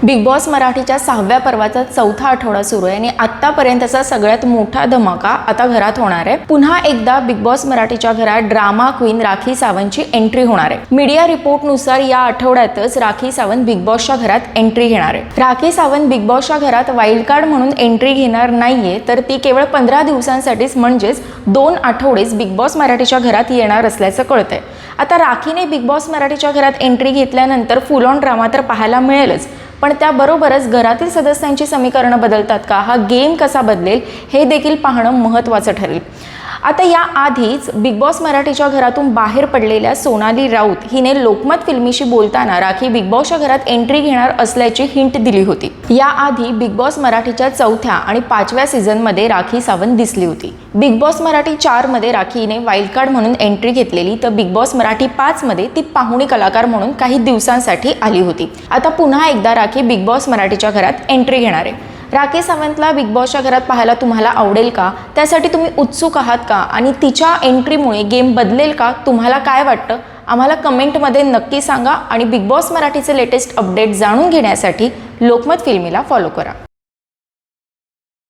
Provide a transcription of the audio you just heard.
Big boss मराठीच्या 6व्या पर्वाचा चौथा आठवडा सुरू आहे आणि आत्तापर्यंतचा सगळ्यात मोठा धमाका आता घरात होणार आहे। पुन्हा एकदा बिग बॉस मराठीच्या घरात ड्रामा क्वीन राखी सावंतची एंट्री होणार आहे। मीडिया रिपोर्टनुसार या आठवड्यातच राखी सावंत बिग बॉसच्या घरात एंट्री घेणार आहे। राखी सावंत बिग बॉसच्या घरात वाईल्ड कार्ड म्हणून एंट्री घेणार नाहीये, तर ती केवळ 15 दिवसांसाठीच म्हणजेच 2 आठवडेच बिग बॉस मराठीच्या घरात येणार असल्याचं कळतंय। आता राखीने बिग बॉस मराठीच्या घरात एंट्री घेतल्यानंतर फुल ऑन ड्रामा तर पाहायला मिळेलच, पण त्याबरोबरच घरातील सदस्यांची समीकरणं बदलतात का, हा गेम कसा बदलेल हे देखील पाहणं महत्त्वाचं ठरेल। आता या आधीच बिग बॉस मराठीच्या घरातून बाहेर पडलेल्या सोनाली राऊत हिने लोकमत फिल्मीशी बोलताना राखी बिग बॉसच्या घरात एंट्री घेणार असल्याची हिंट दिली होती। याआधी बिग बॉस मराठीच्या 4थ्या आणि 5व्या सीझनमध्ये राखी सावंत दिसली होती। बिग बॉस मराठी 4 मध्ये राखीने वाईल्ड कार्ड म्हणून एंट्री घेतलेली, तर बिग बॉस मराठी 5 मध्ये ती पाहुणी कलाकार म्हणून काही दिवसांसाठी आली होती। आता पुन्हा एकदा राखी बिग बॉस मराठीच्या घरात एंट्री घेणार आहे। राखी सावंतला बिग बॉसच्या घरात पाहायला तुम्हाला आवडेल का? त्यासाठी तुम्ही उत्सुक आहात का? आणि तिच्या एंट्रीमुळे गेम बदलेल का? तुम्हाला काय वाटतं? आम्हाला कमेंटमध्ये नक्की सांगा आणि बिग बॉस मराठीचे लेटेस्ट अपडेट जाणून घेण्यासाठी लोकमत फिल्मीला फॉलो करा।